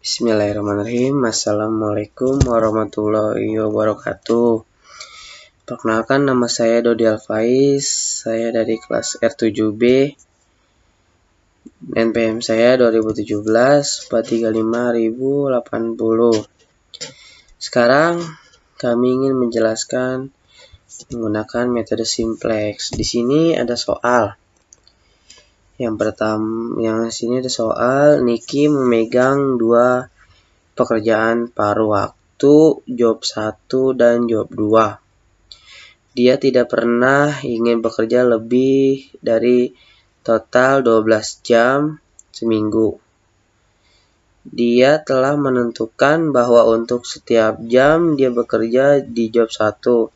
Bismillahirrahmanirrahim. Assalamualaikum warahmatullahi wabarakatuh. Perkenalkan, nama saya Dodi Alfaiz. Saya dari kelas R7B. NPM saya 2017 435.080. Sekarang kami ingin menjelaskan menggunakan metode simplex. Di sini ada soal. Yang sini ada soal, Niki memegang 2 pekerjaan paruh waktu, job 1 dan job 2. Dia tidak pernah ingin bekerja lebih dari total 12 jam seminggu. Dia telah menentukan bahwa untuk setiap jam dia bekerja di job 1,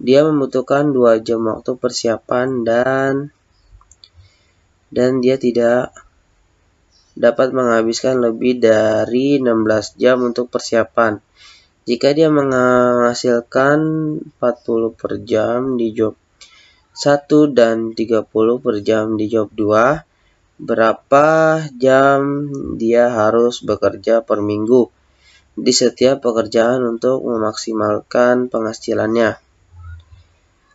dia membutuhkan 2 jam waktu persiapan dan dia tidak dapat menghabiskan lebih dari 16 jam untuk persiapan. Jika dia menghasilkan 40 per jam di job 1 dan 30 per jam di job 2, berapa jam dia harus bekerja per minggu di setiap pekerjaan untuk memaksimalkan penghasilannya?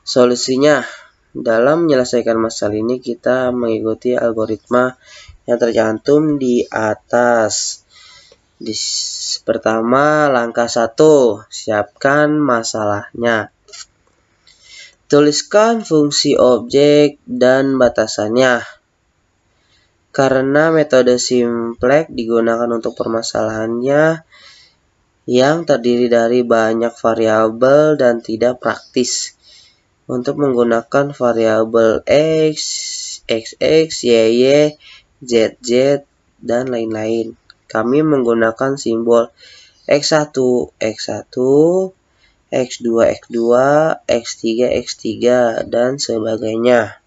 Solusinya, dalam menyelesaikan masalah ini kita mengikuti algoritma yang tercantum di atas. Pertama, langkah 1, siapkan masalahnya. Tuliskan fungsi objek dan batasannya. Karena metode simplex digunakan untuk permasalahannya yang terdiri dari banyak variabel dan tidak praktis untuk menggunakan variabel x, xx, y, zz, dan lain-lain. Kami menggunakan simbol x1, x1, x2, x2, x3, x3, dan sebagainya.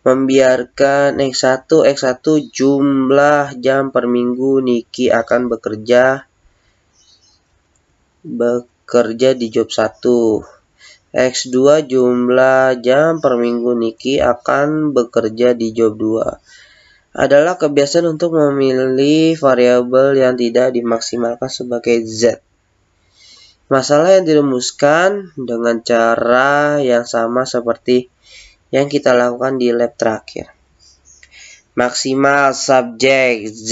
Membiarkan x1 jumlah jam per minggu Niki akan bekerja di job 1. X2 jumlah jam per minggu Niki akan bekerja di job 2. Adalah kebiasaan untuk memilih variabel yang tidak dimaksimalkan sebagai Z. Masalah yang dirumuskan dengan cara yang sama seperti yang kita lakukan di lab terakhir. Maksimal subjek Z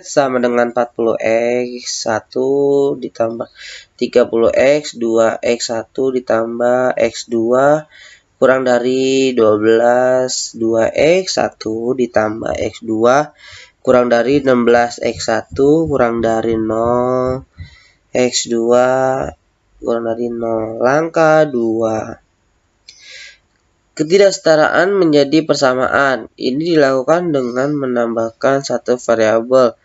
sama dengan 40x1 ditambah 30x 2x1 ditambah x2 kurang dari 12 2x1 ditambah x2 kurang dari 16x1 kurang dari 0 x2 kurang dari 0. Langkah 2, ketidaksetaraan menjadi persamaan. Ini dilakukan dengan menambahkan satu variabel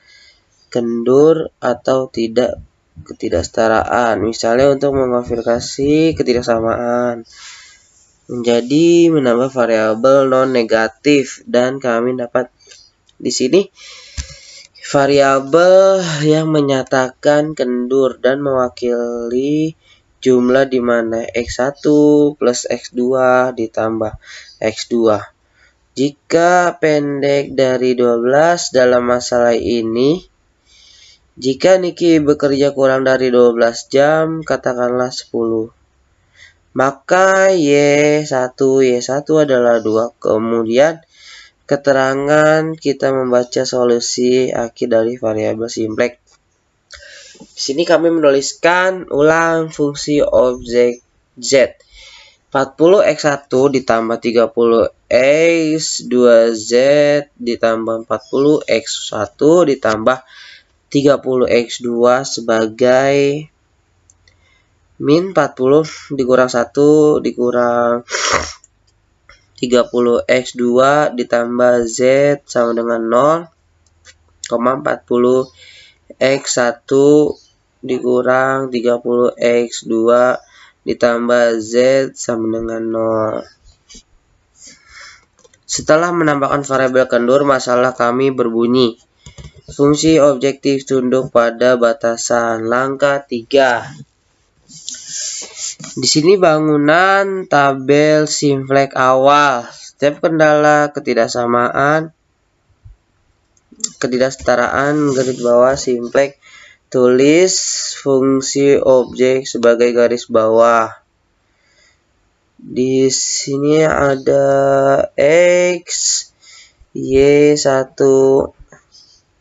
kendur atau tidak ketidaksetaraan. Misalnya untuk mengonfirmasi ketidaksamaan menjadi menambah variabel non negatif, dan kami dapat di sini variabel yang menyatakan kendur dan mewakili jumlah di mana x1 plus x2 ditambah x2. Jika pendek dari 12 dalam masalah ini, jika Niki bekerja kurang dari 12 jam, katakanlah 10, maka Y1 adalah 2. Kemudian keterangan kita membaca solusi akhir dari variabel simplex. Di sini kami menuliskan ulang fungsi objek Z. 40x1 ditambah 30x 2z ditambah 40x1 ditambah 30x2 sebagai min 40 dikurang 1 dikurang 30x2 ditambah z sama dengan 0, 40 x1 dikurang 30x2 ditambah z sama dengan 0. Setelah menambahkan variabel kendur, masalah kami berbunyi fungsi objektif tunduk pada batasan. Langkah 3. Di sini bangunan tabel simplex awal. Setiap kendala ketidaksamaan ketidaksetaraan garis bawah simplex. Tulis fungsi objek sebagai garis bawah. Di sini ada X, Y1,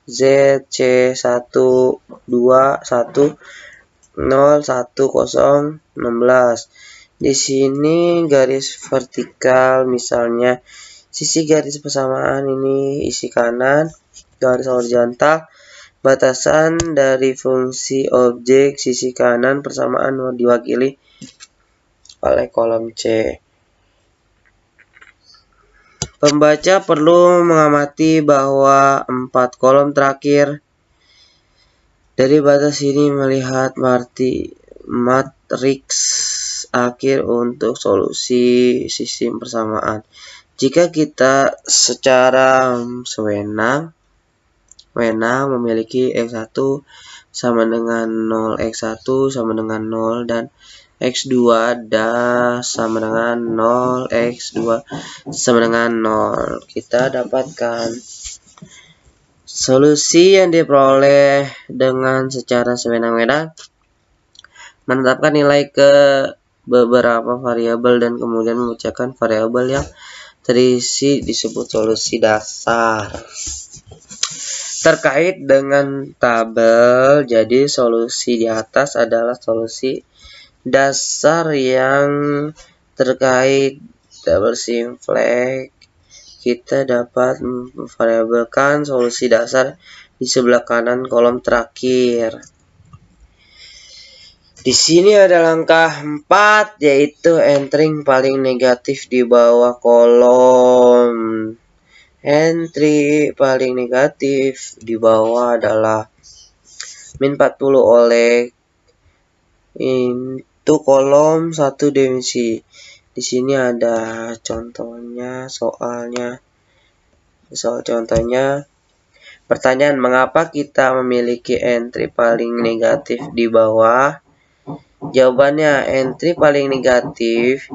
Z, C1, 2, 1, 0, 1, 0, 16. Di sini garis vertikal, misalnya sisi garis persamaan ini isi kanan, garis horizontal, batasan dari fungsi objek sisi kanan persamaan diwakili oleh kolom C. Pembaca perlu mengamati bahwa 4 kolom terakhir dari batas ini melihat matriks akhir untuk solusi sistem persamaan. Jika kita secara sewenang memiliki X1 sama dengan 0, X1 sama dengan 0, dan X2 sama dengan 0, X2 sama dengan 0. Kita dapatkan solusi yang diperoleh dengan secara sewenang-wenang menetapkan nilai ke beberapa variabel dan kemudian memecahkan variabel yang terisi disebut solusi dasar. Terkait dengan tabel, jadi solusi di atas adalah solusi dasar yang terkait double simplex. Kita dapat memvariabelkan solusi dasar di sebelah kanan kolom terakhir. Di sini ada langkah 4, yaitu entering paling negatif di bawah kolom. Entry paling negatif di bawah adalah min 40 oleh into kolom 1 dimensi. Di sini ada contohnya, soal contohnya. Pertanyaan, mengapa kita memiliki entry paling negatif di bawah? Jawabannya, entry paling negatif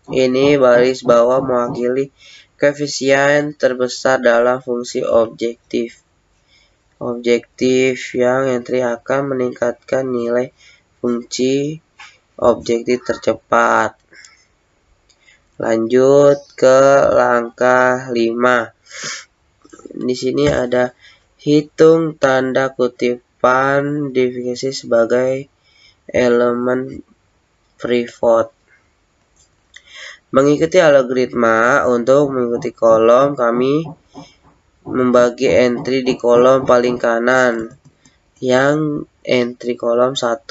ini baris bawah mewakili koefisien terbesar dalam fungsi objektif. Objektif yang entry akan meningkatkan nilai fungsi objektif tercepat. Lanjut ke langkah 5. Di sini ada hitung tanda kutipan definisi sebagai elemen pivot. Mengikuti algoritma untuk mengikuti kolom, kami membagi entry di kolom paling kanan, yang entry kolom 1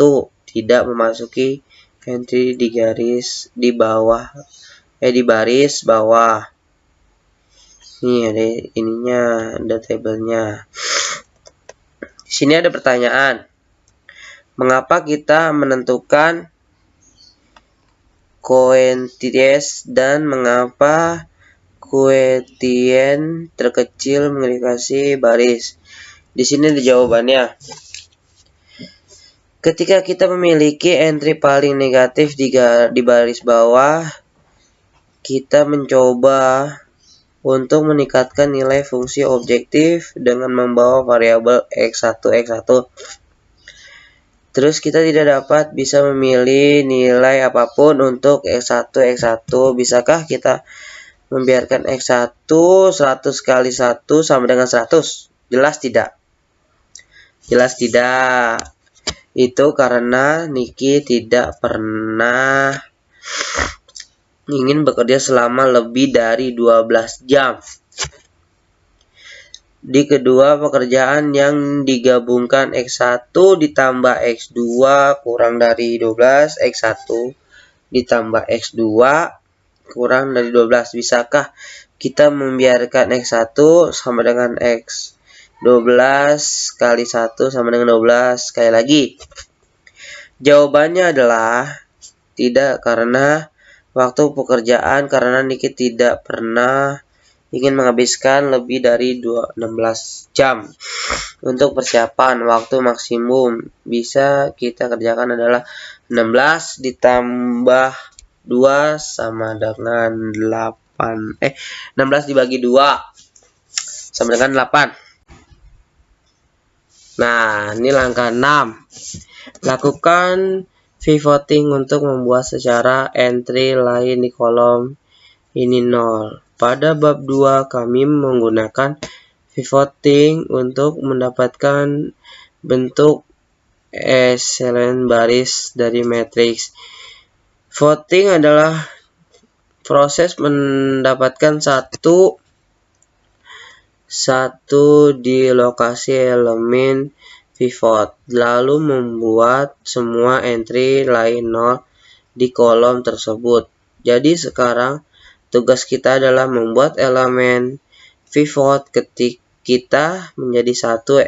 tidak memasuki entry di garis di bawah, di baris bawah. Ini ada ininya, ada tabelnya. Di sini ada pertanyaan, mengapa kita menentukan koefisien dan mengapa koefisien terkecil mengindikasi baris? Di sini ada jawabannya. Ketika kita memiliki entry paling negatif di baris bawah, kita mencoba untuk meningkatkan nilai fungsi objektif dengan membawa variabel X1, X1. Terus kita tidak dapat bisa memilih nilai apapun untuk X1, X1. Bisakah kita membiarkan X1 100 kali 1 sama dengan 100? Jelas tidak. Jelas tidak. Itu karena Niki tidak pernah ingin bekerja selama lebih dari 12 jam. Di kedua pekerjaan yang digabungkan X1 ditambah X2 kurang dari 12, X1 ditambah X2 kurang dari 12. Bisakah kita membiarkan X1 sama dengan X 12 kali 1 sama dengan 12? Sekali lagi, jawabannya adalah tidak, karena waktu pekerjaan, karena Niki tidak pernah ingin menghabiskan lebih dari 16 jam untuk persiapan. Waktu maksimum bisa kita kerjakan adalah 16 ditambah 2 sama dengan 8. 16 dibagi 2 sama dengan 8. Nah, ini langkah 6. Lakukan pivoting untuk membuat secara entry lain di kolom ini 0. Pada bab 2 kami menggunakan pivoting untuk mendapatkan bentuk echelon baris dari matriks. Voting adalah proses mendapatkan satu di lokasi elemen pivot, lalu membuat semua entry lain 0 di kolom tersebut. Jadi sekarang tugas kita adalah membuat elemen pivot ketika kita menjadi satu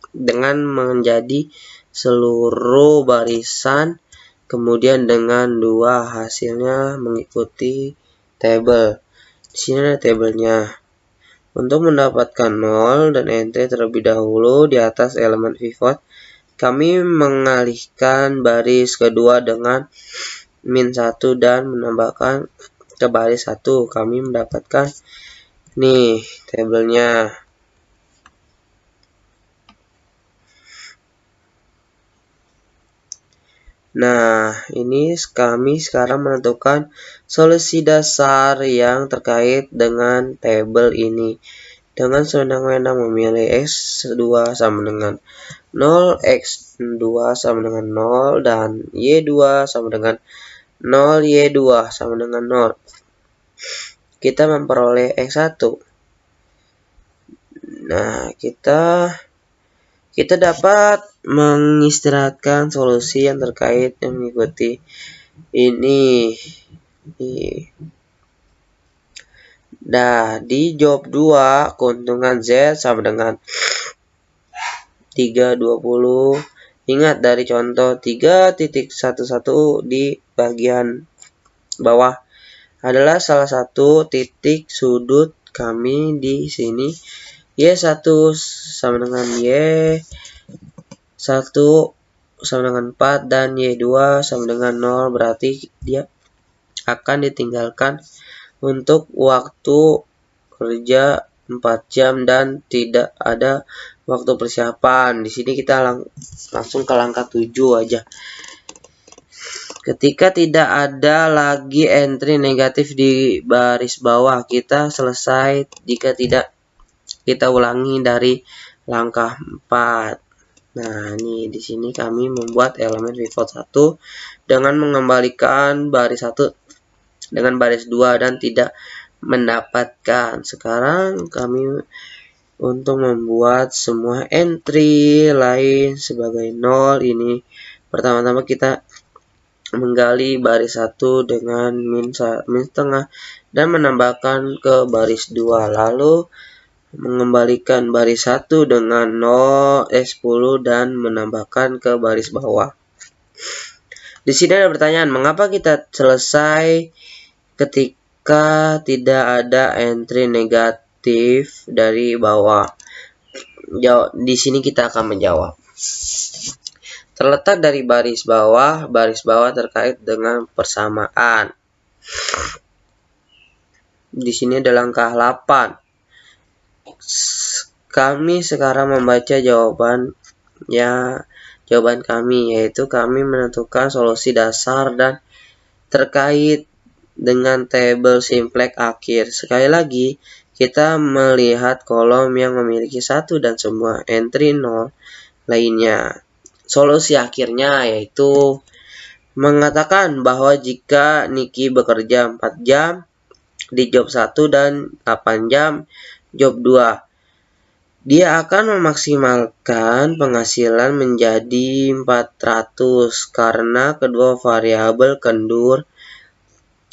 dengan menjadi seluruh barisan, kemudian dengan 2 hasilnya mengikuti tabel. Di sini ada tabelnya. Untuk mendapatkan 0 dan entry terlebih dahulu di atas elemen pivot, kami mengalihkan baris kedua dengan -1 dan menambahkan ke baris 1. Kami mendapatkan nih tabelnya. Nah, ini kami sekarang menentukan solusi dasar yang terkait dengan tabel ini. Dengan sewenang-wenang memilih X2 sama dengan 0, X2 sama dengan 0, dan Y2 sama dengan 0, Y2 sama dengan 0. Kita memperoleh X1. Nah, kita dapat mengistirahatkan solusi yang terkait yang mengikuti ini. Nah, di job 2 keuntungan Z sama dengan 320. Ingat dari contoh 3.11 di bagian bawah adalah salah satu titik sudut kami di sini. Y1 sama dengan Y1 sama dengan 4 dan Y2 sama dengan 0, berarti dia akan ditinggalkan untuk waktu kerja 4 jam dan tidak ada waktu persiapan. Di sini kita langsung ke langkah 7 aja. Ketika tidak ada lagi entry negatif di baris bawah, kita selesai. Jika tidak, kita ulangi dari langkah 4. Nah, ini di sini kami membuat elemen pivot 1 dengan mengembalikan baris 1 dengan baris 2 dan tidak mendapatkan. Sekarang kami untuk membuat semua entry lain sebagai 0 ini. Pertama-tama kita menggali baris 1 dengan min setengah dan menambahkan ke baris 2, lalu mengembalikan baris 1 dengan 10 dan menambahkan ke baris bawah. Di sini ada pertanyaan, mengapa kita selesai ketika tidak ada entry negatif dari bawah? Di sini kita akan menjawab. Terletak dari baris bawah terkait dengan persamaan. Di sini ada langkah 8. Kami sekarang membaca jawaban kami, yaitu kami menentukan solusi dasar dan terkait dengan tabel simplex akhir. Sekali lagi, kita melihat kolom yang memiliki 1 dan semua entry 0 lainnya. Solusi akhirnya yaitu mengatakan bahwa jika Niki bekerja 4 jam di job 1 dan 8 jam job 2, dia akan memaksimalkan penghasilan menjadi 400 karena kedua variabel kendur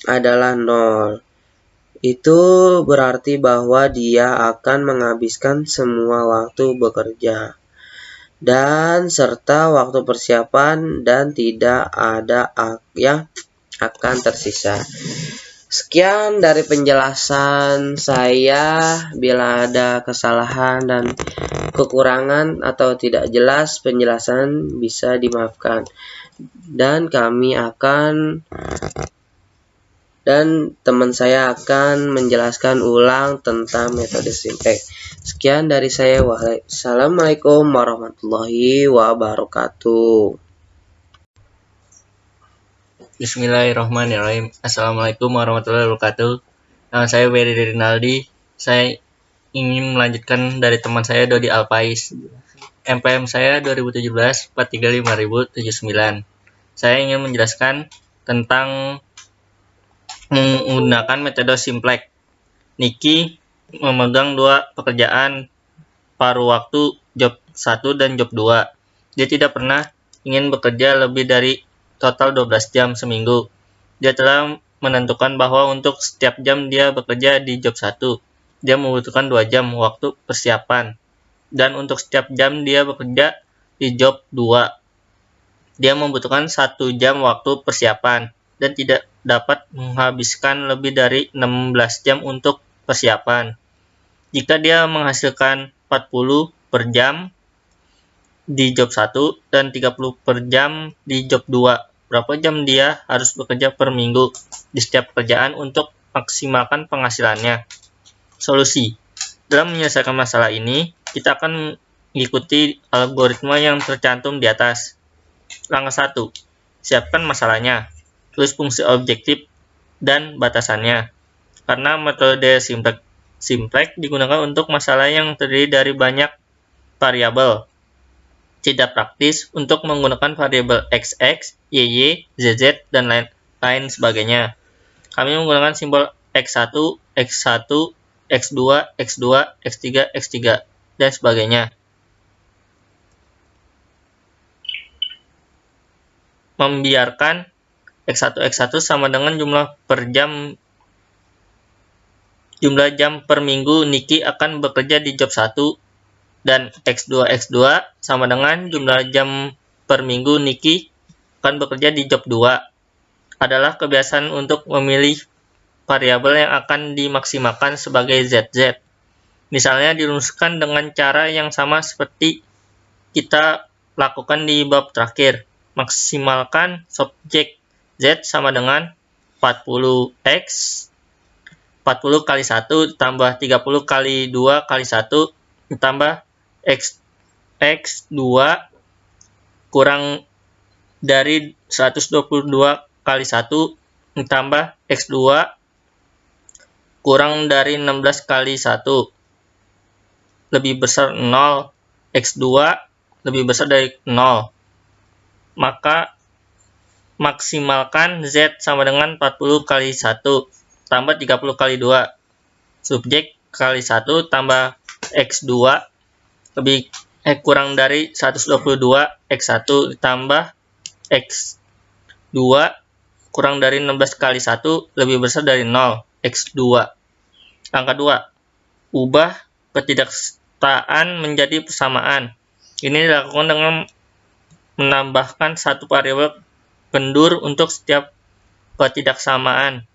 adalah 0. Itu berarti bahwa dia akan menghabiskan semua waktu bekerja dan serta waktu persiapan dan tidak ada yang akan tersisa. Sekian dari penjelasan saya. Bila ada kesalahan dan kekurangan atau tidak jelas penjelasan bisa dimaafkan. Dan kami akan dan teman saya akan menjelaskan ulang tentang metode simplex. Sekian dari saya. Wassalamualaikum warahmatullahi wabarakatuh. Bismillahirrahmanirrahim. Assalamualaikum warahmatullahi wabarakatuh. Nama saya Ferry Rinaldi. Saya ingin melanjutkan dari teman saya Dodi Alpais. MPM saya 2017 435.079. Saya ingin menjelaskan tentang menggunakan metode simplex. Niki memegang dua pekerjaan paruh waktu, job 1 dan job 2. Dia tidak pernah ingin bekerja lebih dari total 12 jam seminggu. Dia telah menentukan bahwa untuk setiap jam dia bekerja di job 1, dia membutuhkan 2 jam waktu persiapan. Dan untuk setiap jam dia bekerja di job 2, dia membutuhkan 1 jam waktu persiapan dan tidak dapat menghabiskan lebih dari 16 jam untuk persiapan. Jika dia menghasilkan 40 per jam di job 1 dan 30 per jam di job 2, berapa jam dia harus bekerja per minggu di setiap pekerjaan untuk maksimalkan penghasilannya? Solusi. Dalam menyelesaikan masalah ini, kita akan mengikuti algoritma yang tercantum di atas. Langkah 1. Siapkan masalahnya. Tulis fungsi objektif dan batasannya. Karena metode simplex digunakan untuk masalah yang terdiri dari banyak variabel. Tidak praktis untuk menggunakan variabel XX, YY, ZZ, dan lain sebagainya. Kami menggunakan simbol X1, X1, X2, X2, X3, X3, dan sebagainya. Membiarkan X1, X1 sama dengan jumlah jam per minggu Niki akan bekerja di job 1, dan X2, X2 sama dengan jumlah jam per minggu Niki akan bekerja di job 2. Adalah kebiasaan untuk memilih variabel yang akan dimaksimalkan sebagai ZZ. Misalnya dirumuskan dengan cara yang sama seperti kita lakukan di bab terakhir. Maksimalkan subjek Z sama dengan 40X 40 kali 1 ditambah 30 kali 2 kali 1 ditambah X2 kurang dari 122 kali 1 ditambah X2 kurang dari 16 kali 1 lebih besar 0. X2 lebih besar dari 0. Maka maksimalkan Z sama dengan 40 kali 1 tambah 30 kali 2. Subjek kali 1 tambah X2 kurang dari 122 X1 ditambah X2 kurang dari 16 kali 1 lebih besar dari 0 X2. Angka 2. Ubah ketidakstaan menjadi persamaan. Ini dilakukan dengan menambahkan satu variabel kendur untuk setiap ketidaksetaraan.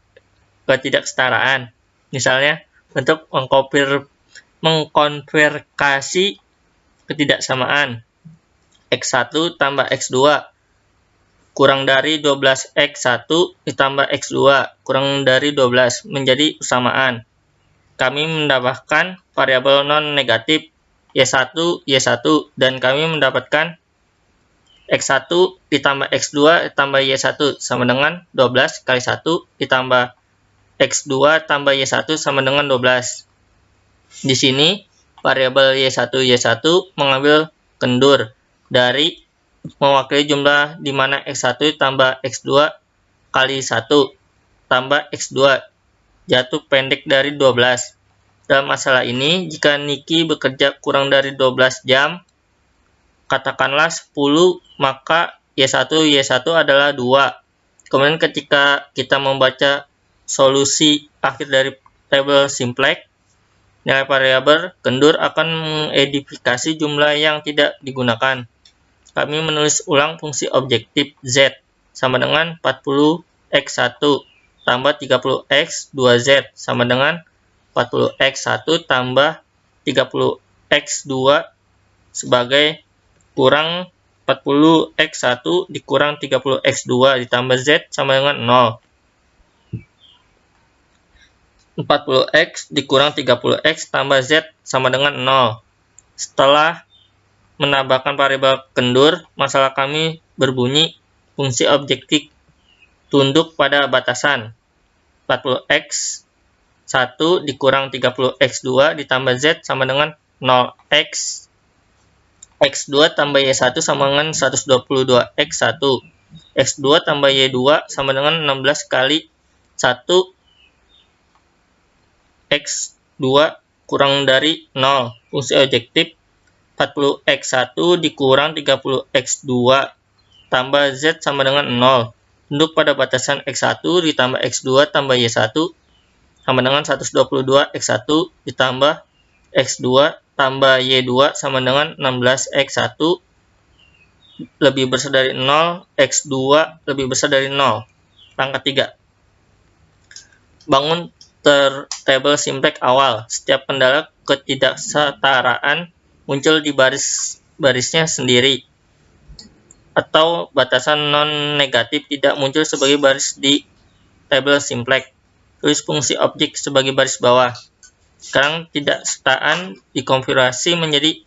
Misalnya, untuk mengkonversi ketidaksamaan X1 tambah X2 kurang dari 12X1 ditambah X2 kurang dari 12 menjadi persamaan. Kami menambahkan variabel non-negatif Y1, Y1, dan kami mendapatkan X1 ditambah X2 ditambah Y1 sama dengan 12 kali 1 ditambah X2 tambah Y1 sama dengan 12. Di sini, variabel Y1, Y1 mengambil kendur dari mewakili jumlah di mana X1 tambah X2 kali 1 tambah X2 jatuh pendek dari 12. Dalam masalah ini, jika Niki bekerja kurang dari 12 jam, katakanlah 10, maka Y1 adalah 2. Kemudian ketika kita membaca solusi akhir dari tabel simplex, nilai variabel kendur akan mengedifikasi jumlah yang tidak digunakan. Kami menulis ulang fungsi objektif Z sama dengan 40X1 tambah 30X 2Z sama dengan 40X1 tambah 30X2 sebagai kurang 40X1 dikurang 30X2 ditambah Z sama dengan 0. 40x dikurang 30x tambah z sama dengan 0. Setelah menambahkan variabel kendur, masalah kami berbunyi fungsi objektif tunduk pada batasan 40x 1 dikurang 30x2 ditambah z sama dengan 0x x2 tambah y1 sama dengan 122x1 x2 tambah y2 sama dengan 16 kali 1 x2 kurang dari 0. Fungsi objektif 40x1 dikurang 30x2 tambah z sama dengan 0. Tunduk pada batasan x1 ditambah x2 tambah y1 sama dengan 122x1 ditambah x2 tambah y2 sama dengan 16x1 lebih besar dari 0, x2 lebih besar dari 0. Langkah 3. Bangun tabel simplex awal. Setiap kendala ketidaksetaraan muncul di barisnya sendiri, atau batasan non-negatif tidak muncul sebagai baris di tabel simplex. Tulis fungsi objek sebagai baris bawah. Sekarang ketidaksetaraan dikonfigurasi menjadi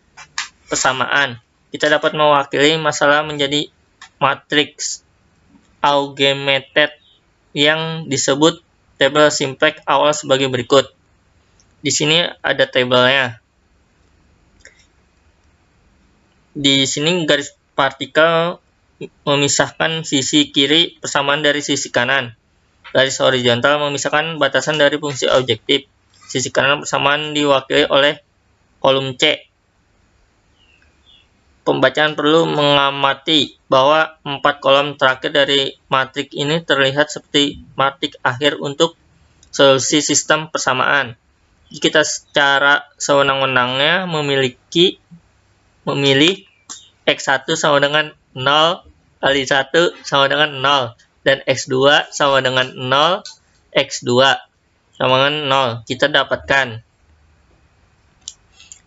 persamaan. Kita dapat mewakili masalah menjadi matriks augmented yang disebut tabel simplex awal sebagai berikut. Di sini ada tabelnya. Di sini garis partikel memisahkan sisi kiri persamaan dari sisi kanan. Garis horizontal memisahkan batasan dari fungsi objektif. Sisi kanan persamaan diwakili oleh kolom C. Pembacaan perlu mengamati bahwa 4 kolom terakhir dari matriks ini terlihat seperti matriks akhir untuk solusi sistem persamaan. Jika kita secara sewenang-wenangnya memilih x1 sama dengan 0 kali 1 sama dengan 0 dan x2 sama dengan 0, x2 sama dengan 0, kita dapatkan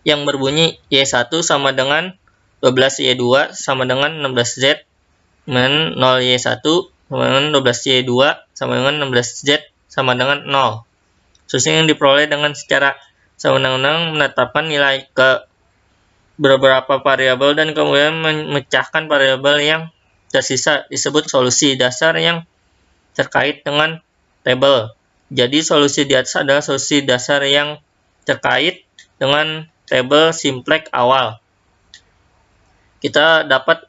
yang berbunyi y1 sama dengan 12y2 sama dengan 16z dengan 0y1 sama dengan 12y2 sama dengan 16z sama dengan 0. Solusi yang diperoleh dengan secara sewenang-wenang menetapkan nilai ke beberapa variabel dan kemudian memecahkan variabel yang tersisa disebut solusi dasar yang terkait dengan tabel. Jadi solusi di atas adalah solusi dasar yang terkait dengan tabel simplex awal. Kita dapat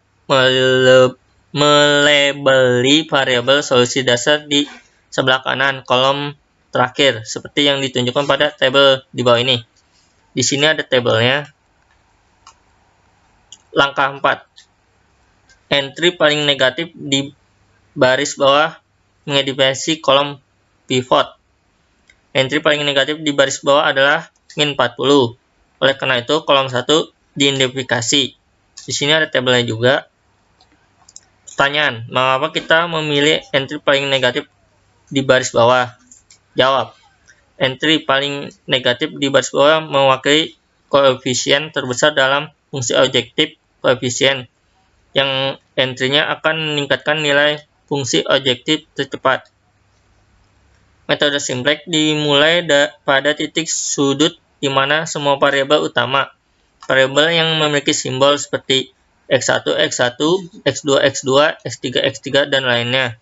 melabeli variabel solusi dasar di sebelah kanan kolom terakhir seperti yang ditunjukkan pada tabel di bawah ini. Di sini ada tabelnya. Langkah 4. Entry paling negatif di baris bawah mengidentifikasi kolom pivot. Entry paling negatif di baris bawah adalah min 40. Oleh karena itu, kolom 1 diidentifikasi. Di sini ada tabelnya juga. Pertanyaan, mengapa kita memilih entry paling negatif di baris bawah? Jawab, entry paling negatif di baris bawah mewakili koefisien terbesar dalam fungsi objektif koefisien, yang entry-nya akan meningkatkan nilai fungsi objektif tercepat. Metode simplex dimulai pada titik sudut di mana semua variabel utama, variabel yang memiliki simbol seperti x1, x1, x2, x2, x3, x3, dan lainnya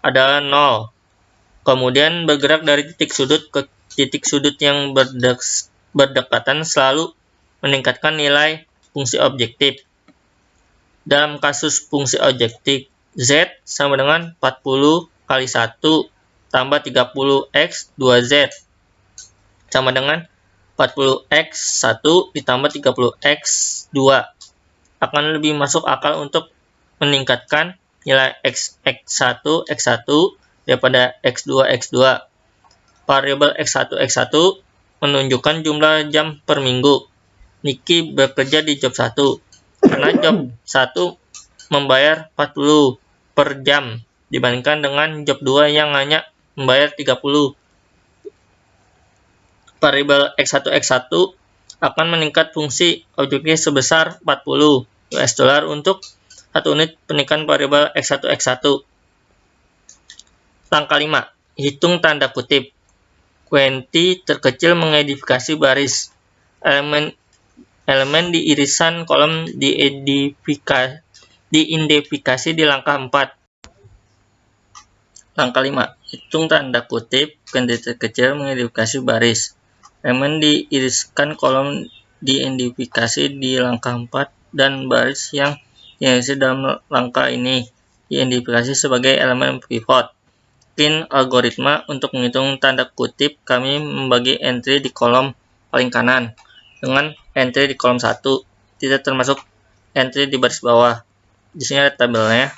adalah 0. Kemudian bergerak dari titik sudut ke titik sudut yang berdekatan selalu meningkatkan nilai fungsi objektif. Dalam kasus fungsi objektif, z sama dengan 40 kali 1 tambah 30x 2z sama dengan 40x 1 ditambah 30x 2 akan lebih masuk akal untuk meningkatkan nilai x1 x1 daripada x2 x2. Variabel x1 x1 menunjukkan jumlah jam per minggu. Niki bekerja di job 1 karena job 1 membayar 40 per jam dibandingkan dengan job 2 yang hanya membayar 30. Variabel x1 x1 akan meningkat fungsi objektif sebesar 40 US dollar untuk 1 unit peningkatan variabel x1 x1. Langkah 5. Hitung tanda kutip. Quantity terkecil mengidentifikasi baris. Elemen di irisan kolom diidentifikasi di langkah 4. Langkah 5. Hitung tanda kutip quantity terkecil mengidentifikasi baris. Elemen di irisan kolom diidentifikasi di langkah 4 dan baris yang diisi dalam langkah ini diidentifikasi sebagai elemen pivot. Algoritma untuk menghitung tanda kutip, kami membagi entry di kolom paling kanan dengan entry di kolom 1, tidak termasuk entry di baris bawah. Di sini ada tabelnya.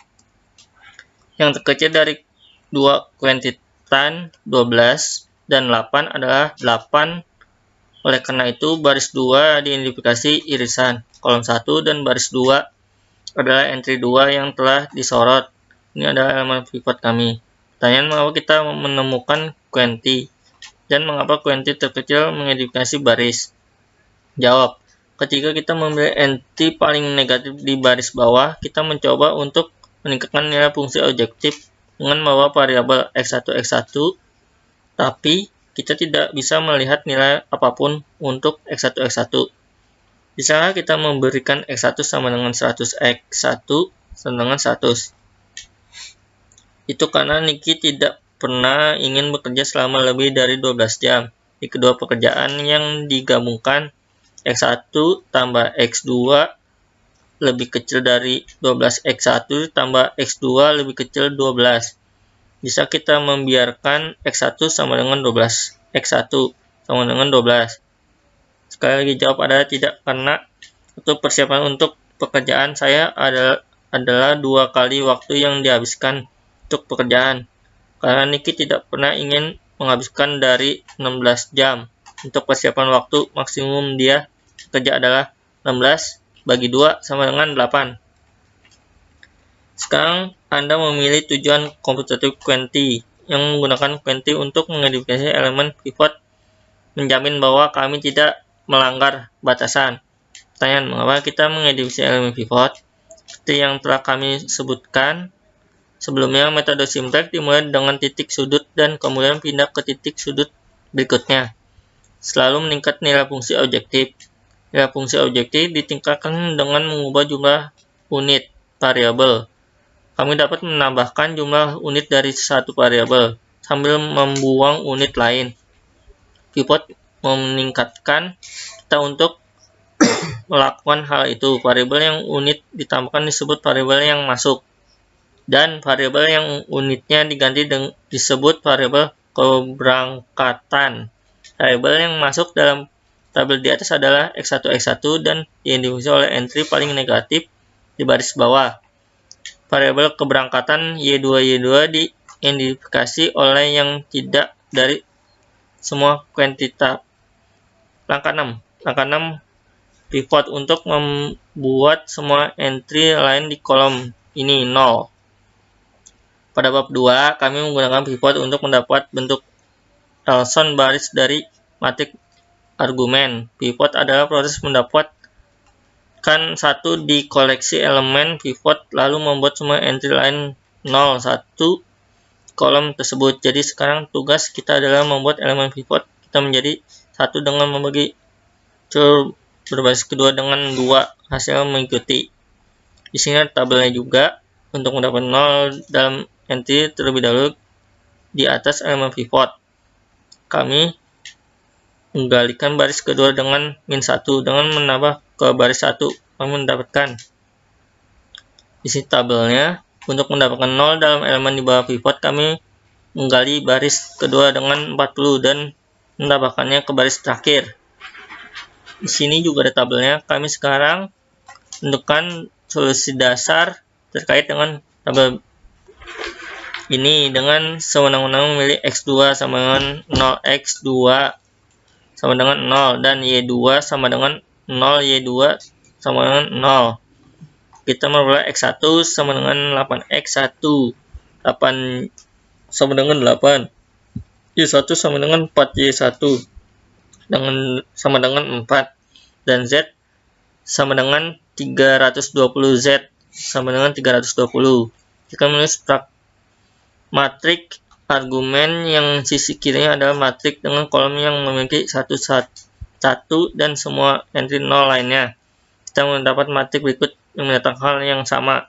Yang terkecil dari dua kuantitan 12 dan 8 adalah 8. Oleh karena itu, baris 2 diidentifikasi irisan kolom 1 dan baris 2 adalah entry 2 yang telah disorot. Ini adalah elemen pivot kami. Pertanyaan, mengapa kita menemukan quantity dan mengapa quantity terkecil mengidentifikasi baris? Jawab, ketika kita memilih entry paling negatif di baris bawah, kita mencoba untuk meningkatkan nilai fungsi objektif dengan membawa variabel x1 x1, tapi kita tidak bisa melihat nilai apapun untuk x1 x1. Bisa kita memberikan x1 sama dengan 100, x1 sama dengan 100. Itu karena Niki tidak pernah ingin bekerja selama lebih dari 12 jam. Di kedua pekerjaan yang digabungkan, X1 tambah X2 lebih kecil dari 12, X1 tambah X2 lebih kecil 12. Bisa kita membiarkan X1 sama dengan 12, X1 sama dengan 12. Sekali lagi jawab adalah tidak, karena untuk persiapan untuk pekerjaan saya adalah 2 kali waktu yang dihabiskan untuk pekerjaan, karena Niki tidak pernah ingin menghabiskan dari 16 jam. Untuk persiapan waktu maksimum dia kerja adalah 16 bagi 2 sama dengan 8. Sekarang Anda memilih tujuan computative quantity yang menggunakan quantity untuk mengidentifikasi elemen pivot, menjamin bahwa kami tidak melanggar batasan. Pertanyaan, mengapa kita mengidentifikasi elemen pivot? Seperti yang telah kami sebutkan sebelumnya, metode simplex dimulai dengan titik sudut dan kemudian pindah ke titik sudut berikutnya. Selalu meningkat nilai fungsi objektif. Nilai fungsi objektif ditingkatkan dengan mengubah jumlah unit variabel. Kami dapat menambahkan jumlah unit dari satu variabel sambil membuang unit lain. Pivot meningkatkan kita untuk melakukan hal itu. Variabel yang unit ditambahkan disebut variabel yang masuk, dan variabel yang unitnya diganti disebut variabel keberangkatan. Variabel yang masuk dalam tabel di atas adalah x1 x1 dan diidentifikasi oleh entry paling negatif di baris bawah. Variabel keberangkatan y2 y2 diidentifikasi oleh yang tidak dari semua kuantitas. Langkah 6 pivot untuk membuat semua entry lain di kolom ini 0. Pada bab 2, kami menggunakan pivot untuk mendapat bentuk Elson baris dari matrik argumen. Pivot adalah proses mendapatkan satu di koleksi elemen pivot lalu membuat semua entry lain 0, 1 kolom tersebut. Jadi sekarang tugas kita adalah membuat elemen pivot kita menjadi 1 dengan membagi cur berbasis kedua dengan 2, hasil mengikuti. Di sini ada tabelnya juga. Untuk mendapat 0 dalam entry terlebih dahulu di atas elemen pivot, kami menggalikan baris kedua dengan -1 dengan menambah ke baris 1, kami mendapatkan di sini tabelnya. Untuk mendapatkan 0 dalam elemen di bawah pivot, kami menggali baris kedua dengan 40 dan menambahkannya ke baris terakhir. Di sini juga ada tabelnya. Kami sekarang tentukan solusi dasar terkait dengan tabel ini dengan sewenang-wenang memilih x2 sama dengan 0, x2 sama dengan 0, dan y2 sama dengan 0, y2 sama dengan 0. Kita memperoleh x1 sama dengan 8x1, 8 sama dengan 8, y1 sama dengan 4y1 sama dengan 4, dan z sama dengan 320, z sama dengan 320. Jika menulis matrik argumen yang sisi kirinya adalah matriks dengan kolom yang memiliki satu dan semua entry 0 lainnya. Kita mendapat matriks berikut yang mendatangkan hal yang sama.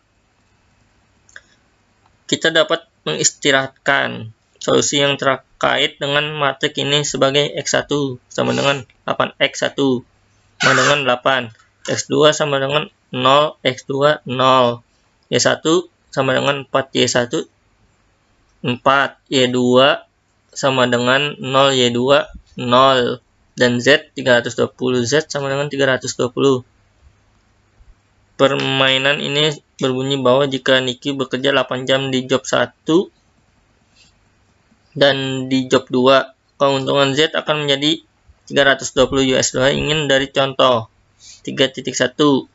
Kita dapat mengistirahatkan solusi yang terkait dengan matriks ini sebagai X1 sama dengan 8X1 sama dengan 8, X2 sama dengan 0, X2 0, Y1 sama dengan 4Y1 4, Y2 sama dengan 0, Y2 0, dan Z 320, Z sama dengan 320. Permainan ini berbunyi bahwa jika Niki bekerja 8 jam di job 1 dan di job 2, keuntungan Z akan menjadi 320 US dollar. Ingin dari contoh 3.1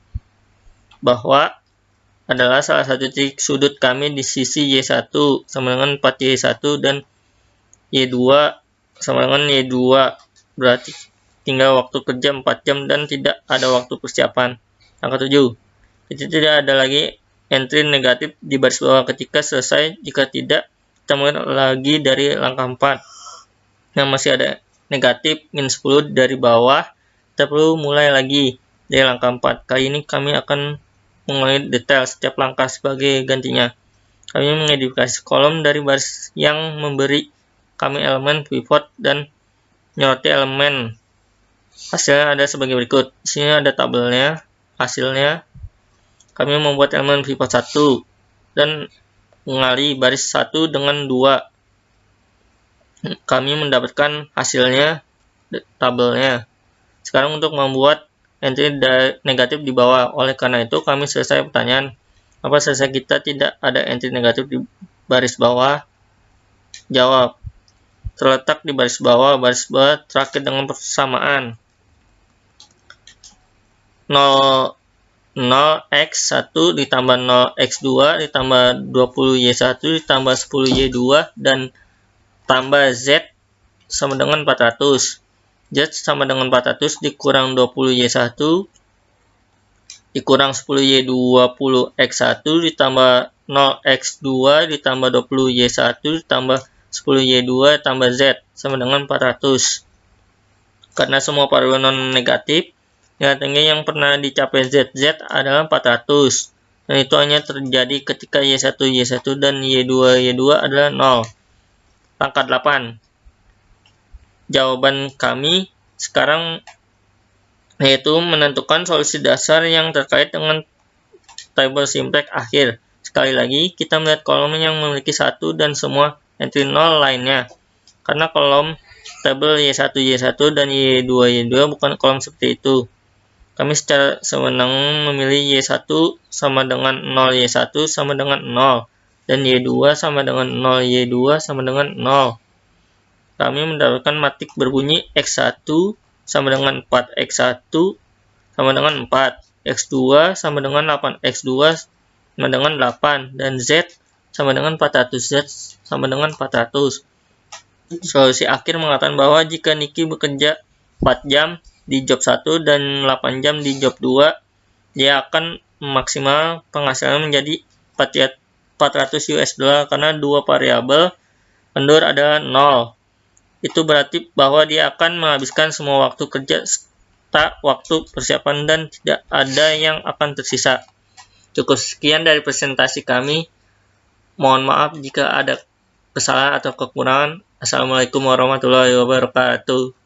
bahwa adalah salah satu titik sudut kami di sisi Y1 sama dengan 4Y1 dan Y2 sama dengan Y2, berarti tinggal waktu kerja 4 jam dan tidak ada waktu persiapan. Angka 7, itu tidak ada lagi entry negatif di baris bawah ketika selesai. Jika tidak, kita mulai lagi dari langkah 4 yang masih ada negatif minus 10 dari bawah. Kita perlu mulai lagi dari langkah 4. Kali ini kami akan mengulangi detail setiap langkah sebagai gantinya. Kami mengidentifikasi kolom dari baris yang memberi kami elemen pivot dan menyoroti elemen. Hasilnya ada sebagai berikut. Di sini ada tabelnya. Hasilnya kami membuat elemen pivot 1 dan mengali baris 1 dengan 2. Kami mendapatkan hasilnya tabelnya. Sekarang untuk membuat entry negatif di bawah. Oleh karena itu kami selesai pertanyaan, apa selesai kita tidak ada entry negatif di baris bawah? Jawab, terletak di baris bawah terakhir dengan persamaan 0x1 ditambah 0x2 ditambah 20y1 ditambah 10y2 dan tambah z sama dengan 400. Z sama dengan 400 dikurang 20Y1 dikurang 10Y 20X1 ditambah 0X2 ditambah 20Y1 ditambah 10Y2 tambah Z sama dengan 400. Karena semua variabel non negatif, nilai tinggi yang pernah dicapai Z adalah 400. Dan itu hanya terjadi ketika Y1 dan Y2 adalah 0. Langkah 8. Jawaban kami sekarang yaitu menentukan solusi dasar yang terkait dengan tabel simplex akhir. Sekali lagi, kita melihat kolom yang memiliki 1 dan semua entry 0 lainnya. Karena kolom tabel Y1 dan Y2 bukan kolom seperti itu. Kami secara sewenang memilih Y1 sama dengan 0, Y1 sama dengan 0, dan Y2 sama dengan 0, Y2 sama dengan 0. Kami mendapatkan matriks berbunyi X1 sama dengan 4X1 sama dengan 4, X2 sama dengan 8X2 sama dengan 8, dan Z sama dengan 400, Z sama dengan 400. Solusi akhir mengatakan bahwa jika Niki bekerja 4 jam di job 1 dan 8 jam di job 2, dia akan maksimal penghasilan menjadi 400 US dollar karena dua variabel kendor adalah 0. Itu berarti bahwa dia akan menghabiskan semua waktu kerja serta waktu persiapan dan tidak ada yang akan tersisa. Cukup sekian dari presentasi kami. Mohon maaf jika ada kesalahan atau kekurangan. Assalamualaikum warahmatullahi wabarakatuh.